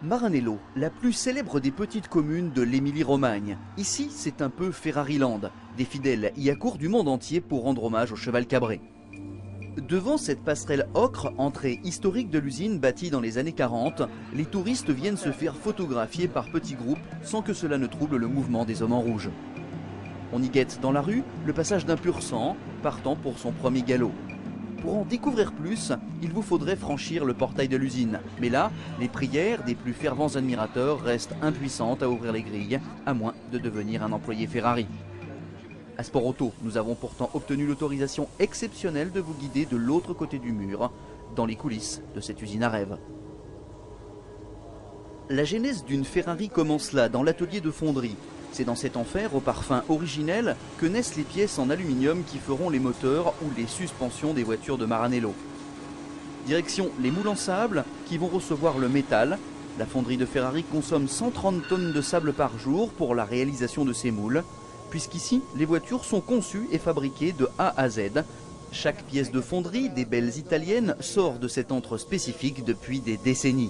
Maranello, la plus célèbre des petites communes de l'Émilie-Romagne. Ici, c'est un peu Ferrariland. Des fidèles y accourent du monde entier pour rendre hommage au cheval cabré. Devant cette passerelle ocre, entrée historique de l'usine bâtie dans les années 40, les touristes viennent se faire photographier par petits groupes sans que cela ne trouble le mouvement des hommes en rouge. On y guette dans la rue le passage d'un pur sang, partant pour son premier galop. Pour en découvrir plus, il vous faudrait franchir le portail de l'usine. Mais là, les prières des plus fervents admirateurs restent impuissantes à ouvrir les grilles, à moins de devenir un employé Ferrari. À Sport Auto, nous avons pourtant obtenu l'autorisation exceptionnelle de vous guider de l'autre côté du mur, dans les coulisses de cette usine à rêve. La genèse d'une Ferrari commence là, dans l'atelier de fonderie. C'est dans cet enfer au parfum originel que naissent les pièces en aluminium qui feront les moteurs ou les suspensions des voitures de Maranello. Direction les moules en sable qui vont recevoir le métal. La fonderie de Ferrari consomme 130 tonnes de sable par jour pour la réalisation de ces moules, puisqu'ici les voitures sont conçues et fabriquées de A à Z. Chaque pièce de fonderie, des belles italiennes, sort de cet antre spécifique depuis des décennies.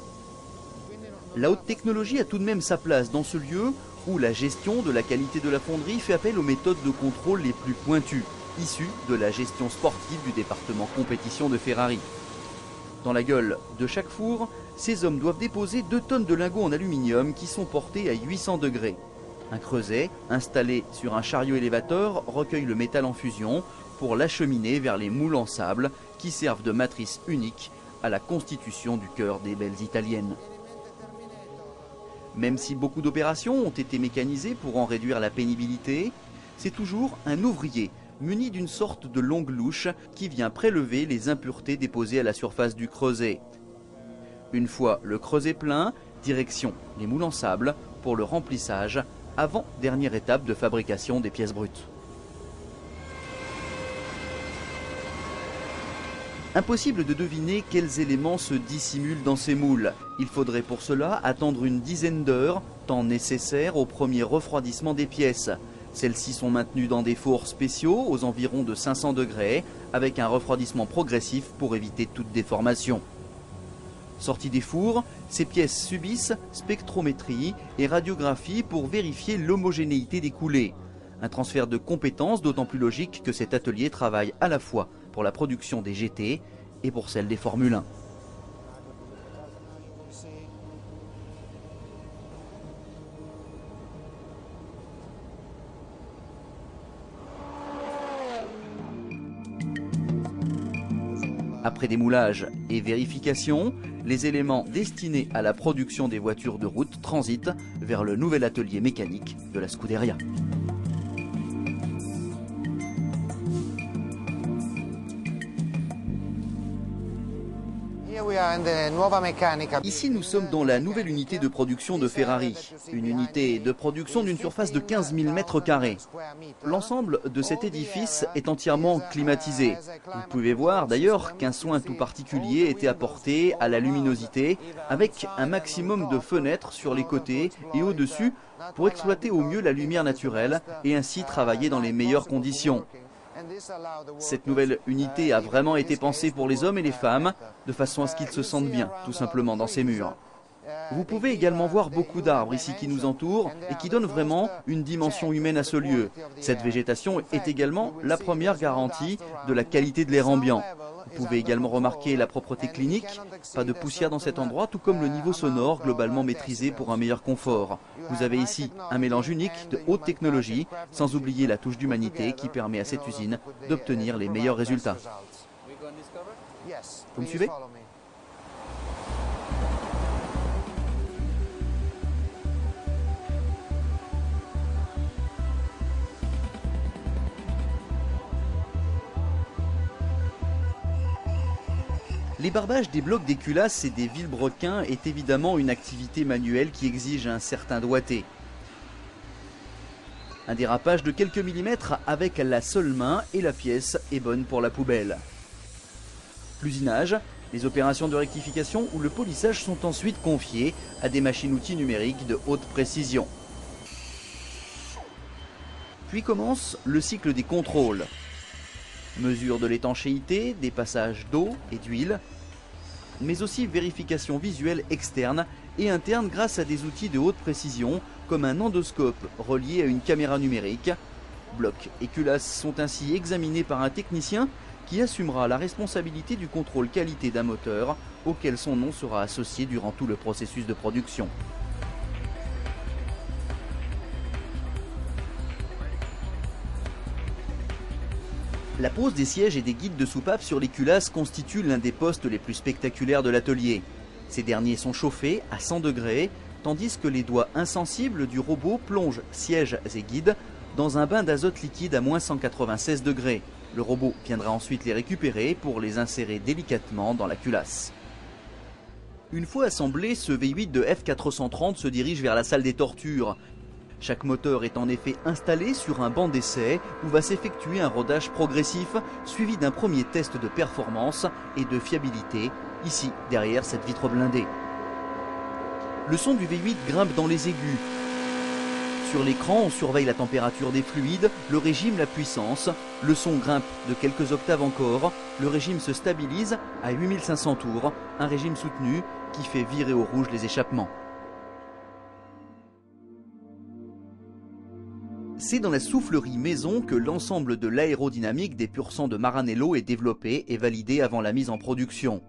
La haute technologie a tout de même sa place dans ce lieu où la gestion de la qualité de la fonderie fait appel aux méthodes de contrôle les plus pointues, issues de la gestion sportive du département compétition de Ferrari. Dans la gueule de chaque four, ces hommes doivent déposer 2 tonnes de lingots en aluminium qui sont portés à 800 degrés. Un creuset, installé sur un chariot élévateur, recueille le métal en fusion pour l'acheminer vers les moules en sable qui servent de matrice unique à la constitution du cœur des belles italiennes. Même si beaucoup d'opérations ont été mécanisées pour en réduire la pénibilité, c'est toujours un ouvrier muni d'une sorte de longue louche qui vient prélever les impuretés déposées à la surface du creuset. Une fois le creuset plein, direction les moules en sable pour le remplissage, avant dernière étape de fabrication des pièces brutes. Impossible de deviner quels éléments se dissimulent dans ces moules. Il faudrait pour cela attendre une dizaine d'heures, temps nécessaire au premier refroidissement des pièces. Celles-ci sont maintenues dans des fours spéciaux aux environs de 500 degrés, avec un refroidissement progressif pour éviter toute déformation. Sorties des fours, ces pièces subissent spectrométrie et radiographie pour vérifier l'homogénéité des coulées. Un transfert de compétences d'autant plus logique que cet atelier travaille à la fois pour la production des GT et pour celle des Formule 1. Après démoulage et vérification, les éléments destinés à la production des voitures de route transitent vers le nouvel atelier mécanique de la Scuderia. Ici, nous sommes dans la nouvelle unité de production de Ferrari, une unité de production d'une surface de 15 000 m². L'ensemble de cet édifice est entièrement climatisé. Vous pouvez voir d'ailleurs qu'un soin tout particulier était apporté à la luminosité, avec un maximum de fenêtres sur les côtés et au-dessus pour exploiter au mieux la lumière naturelle et ainsi travailler dans les meilleures conditions. Cette nouvelle unité a vraiment été pensée pour les hommes et les femmes, de façon à ce qu'ils se sentent bien, tout simplement, dans ces murs. Vous pouvez également voir beaucoup d'arbres ici qui nous entourent et qui donnent vraiment une dimension humaine à ce lieu. Cette végétation est également la première garantie de la qualité de l'air ambiant. Vous pouvez également remarquer la propreté clinique, pas de poussière dans cet endroit, tout comme le niveau sonore globalement maîtrisé pour un meilleur confort. Vous avez ici un mélange unique de haute technologie, sans oublier la touche d'humanité qui permet à cette usine d'obtenir les meilleurs résultats. Vous me suivez ? L'ébarbage des blocs des culasses et des vilebrequins est évidemment une activité manuelle qui exige un certain doigté. Un dérapage de quelques millimètres avec la seule main et la pièce est bonne pour la poubelle. L'usinage, les opérations de rectification ou le polissage sont ensuite confiées à des machines-outils numériques de haute précision. Puis commence le cycle des contrôles. Mesure de l'étanchéité, des passages d'eau et d'huile. mais aussi vérification visuelle externe et interne grâce à des outils de haute précision comme un endoscope relié à une caméra numérique. Blocs et culasses sont ainsi examinés par un technicien qui assumera la responsabilité du contrôle qualité d'un moteur auquel son nom sera associé durant tout le processus de production. La pose des sièges et des guides de soupape sur les culasses constitue l'un des postes les plus spectaculaires de l'atelier. Ces derniers sont chauffés à 100 degrés, tandis que les doigts insensibles du robot plongent sièges et guides dans un bain d'azote liquide à moins 196 degrés. Le robot viendra ensuite les récupérer pour les insérer délicatement dans la culasse. Une fois assemblé, ce V8 de F430 se dirige vers la salle des tortures. Chaque moteur est en effet installé sur un banc d'essai où va s'effectuer un rodage progressif suivi d'un premier test de performance et de fiabilité, ici derrière cette vitre blindée. Le son du V8 grimpe dans les aigus. Sur l'écran, on surveille la température des fluides, le régime, la puissance. Le son grimpe de quelques octaves encore. Le régime se stabilise à 8500 tours, un régime soutenu qui fait virer au rouge les échappements. C'est dans la soufflerie maison que l'ensemble de l'aérodynamique des pur sang de Maranello est développé et validé avant la mise en production.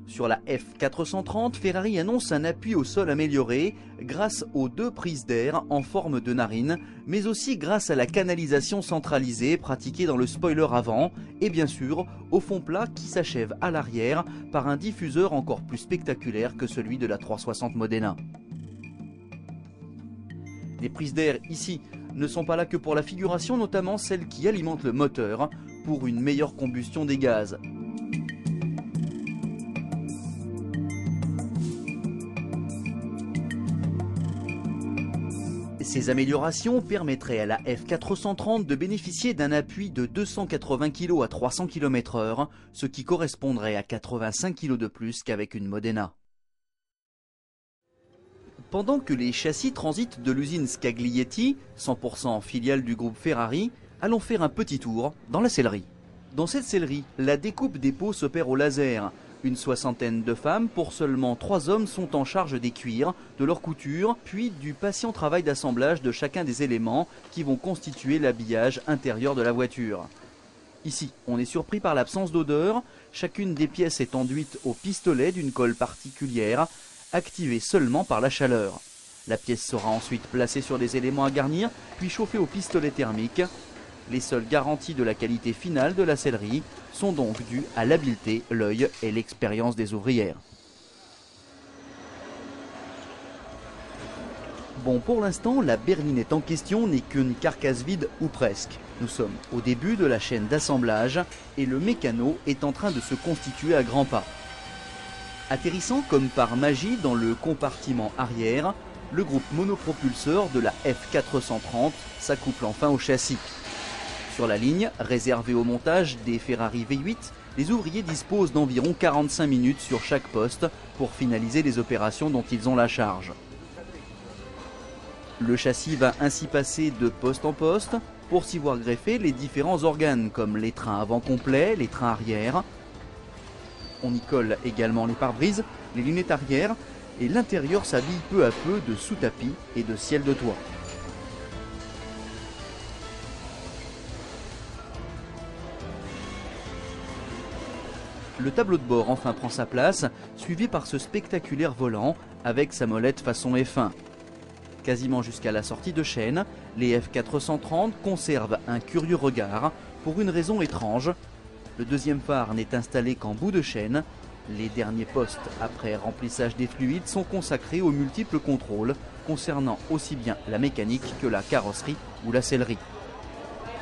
Sur la F430, Ferrari annonce un appui au sol amélioré grâce aux 2 prises d'air en forme de narine, mais aussi grâce à la canalisation centralisée pratiquée dans le spoiler avant et bien sûr au fond plat qui s'achève à l'arrière par un diffuseur encore plus spectaculaire que celui de la 360 Modena. Les prises d'air ici ne sont pas là que pour la figuration, notamment celles qui alimentent le moteur pour une meilleure combustion des gaz. Ces améliorations permettraient à la F430 de bénéficier d'un appui de 280 kg à 300 km/h, ce qui correspondrait à 85 kg de plus qu'avec une Modena. Pendant que les châssis transitent de l'usine Scaglietti, 100% filiale du groupe Ferrari, allons faire un petit tour dans la sellerie. Dans cette sellerie, la découpe des pots s'opère au laser. Une soixantaine de femmes pour seulement 3 hommes sont en charge des cuirs, de leur couture, puis du patient travail d'assemblage de chacun des éléments qui vont constituer l'habillage intérieur de la voiture. Ici, on est surpris par l'absence d'odeur. Chacune des pièces est enduite au pistolet d'une colle particulière, activée seulement par la chaleur. La pièce sera ensuite placée sur des éléments à garnir, puis chauffée au pistolet thermique. Les seules garanties de la qualité finale de la sellerie sont donc dues à l'habileté, l'œil et l'expérience des ouvrières. Bon, pour l'instant, la berlinette en question n'est qu'une carcasse vide ou presque. Nous sommes au début de la chaîne d'assemblage et le mécano est en train de se constituer à grands pas. Atterrissant comme par magie dans le compartiment arrière, le groupe monopropulseur de la F430 s'accouple enfin au châssis. Sur la ligne, réservée au montage des Ferrari V8, les ouvriers disposent d'environ 45 minutes sur chaque poste pour finaliser les opérations dont ils ont la charge. Le châssis va ainsi passer de poste en poste pour s'y voir greffer les différents organes comme les trains avant complets, les trains arrière. On y colle également les pare-brises, les lunettes arrière et l'intérieur s'habille peu à peu de sous-tapis et de ciel de toit. Le tableau de bord enfin prend sa place, suivi par ce spectaculaire volant avec sa molette façon F1. Quasiment jusqu'à la sortie de chaîne, les F430 conservent un curieux regard pour une raison étrange. Le deuxième phare n'est installé qu'en bout de chaîne. Les derniers postes après remplissage des fluides sont consacrés aux multiples contrôles concernant aussi bien la mécanique que la carrosserie ou la sellerie.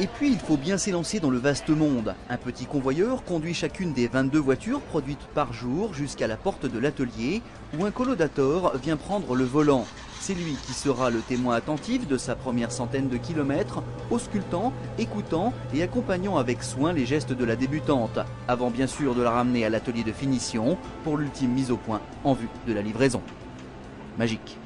Et puis il faut bien s'élancer dans le vaste monde. Un petit convoyeur conduit chacune des 22 voitures produites par jour jusqu'à la porte de l'atelier où un collaudateur vient prendre le volant. C'est lui qui sera le témoin attentif de sa première centaine de kilomètres, auscultant, écoutant et accompagnant avec soin les gestes de la débutante, avant bien sûr de la ramener à l'atelier de finition pour l'ultime mise au point en vue de la livraison. Magique.